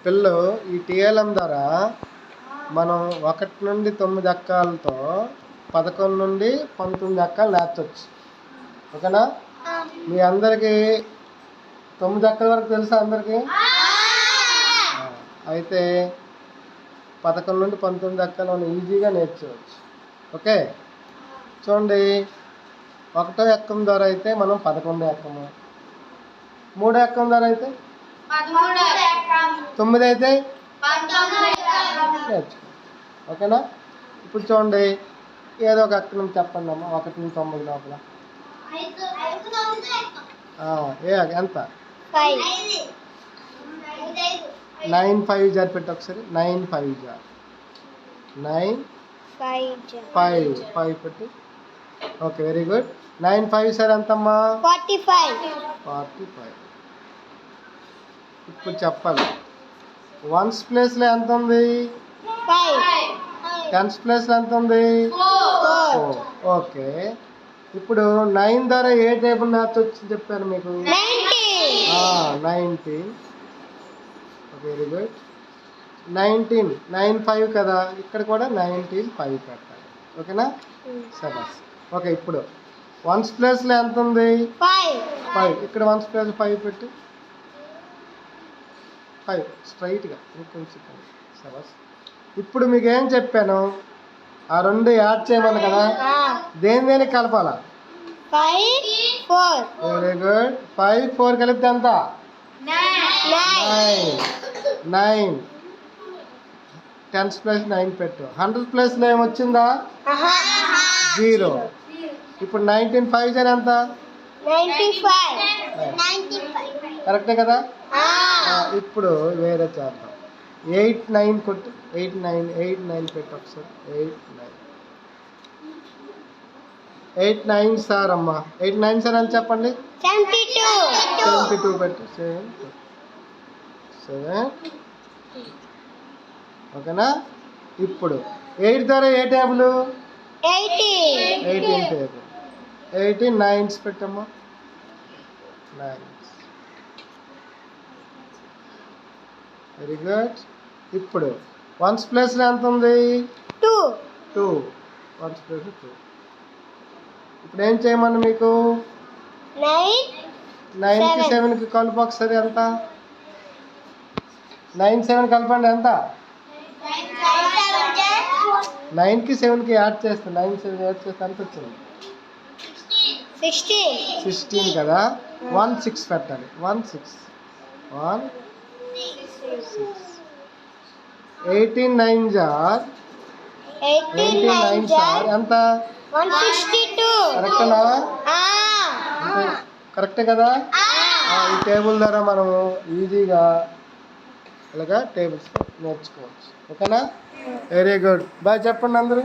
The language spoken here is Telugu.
పిల్లలు ఈ టీఎల్ఎం ద్వారా మనం 1 నుండి 9 అక్కాలతో 11 నుండి 19 అక్కాలు నేర్చవచ్చు. ఓకేనా? మీ అందరికీ 9 అక్కల వరకు తెలుసా అందరికీ? అయితే 11 నుండి 19 అక్కలు మనం ఈజీగా నేర్చుకోవచ్చు. ఓకే, చూడండి. 1వ ఎక్కం ద్వారా అయితే మనం 11 ఎక్కము, 3వ ఎక్కం ద్వారా అయితే 9 అయితే నేర్చుకో. ఓకేనా? ఇప్పుడు చూడండి, ఏదో ఒక అక్కం చెప్పండి అమ్మా. 1 నుంచి 9 లోపల ఎంత? 9 5 జార్ పెట్టి ఒకసారి. 9 5 జార్ 9 5 పెట్టి. Okay, very good. 9 5 సార్ ఎంతమ్మా? 45. ఇప్పుడు చెప్పాలి, 1's ప్లేస్లో ఎంత ఉంది? 10's ప్లేస్లో ఎంత ఉంది? 4. ఓకే, ఇప్పుడు 9 ద్వారా ఏ టేబుల్ నేర్చొచ్చు చెప్పాను మీకు? 90. Very good. 19 9 5 కదా, ఇక్కడ కూడా 19 5 పెట్టాలి. ఓకేనా? సరే. ఓకే, ఇప్పుడు 1's ప్లేస్లో ఎంత ఉంది? 5. ఇక్కడ 1's ప్లేస్ 5 పెట్టి 5 స్ట్రైట్గా ఇంకొంచెం. సరే, ఇప్పుడు మీకు ఏం చెప్పాను? ఆ 2 యాడ్ చేయమని కదా, దేని కలపాలా? 5 4. Very good. 5 4 కలిపితే ఎంత? 9. 10's ప్లేస్ 9 పెట్టు. 100's ప్లేస్లో ఏమొచ్చిందా? 0. ఇప్పుడు 19 5 జార్ ఎంత? 95. కరెక్టే కదా? ఇప్పుడు వేరే చేద్దాం. 8 9 కొట్టు. 8 9 పెట్టు ఒకసారి. 8 9 సార్ అమ్మా. 8 9 సార్ అని చెప్పండి. 72 పెట్టు. 7. ఓకేనా? ఇప్పుడు 8 ద్వారా ఏ టేబుల్? 18 టేబుల్. 18 9's పెట్టమ్మా. 9's. Very good. ఇప్పుడు 1's ప్లేస్లో ఎంత ఉంది? 2. 1's ప్లేస్లో 2. ఇప్పుడు ఏం చేయమని మీకు? 9కి 7కి కలుపు ఒకసారి. ఎంత? 9 7 కలపండి. ఎంత? 9కి 7కి యాడ్ చేస్తే 9 7 యాడ్ చేస్తే ఎంత వచ్చింది? 16 కదా. 1 6 పెట్టాలి. 1 6 18 9 జార్ 89 సార్ ఎంత? 162. కరెక్టేనా? కరెక్టే కదా? ఈ టేబుల్ ద్వారా మనము ఈజీగా ఇలాగా టేబుల్స్ నేర్చుకోవచ్చు. ఓకేనా? Very good. బాయ్ చెప్పండి అందరూ.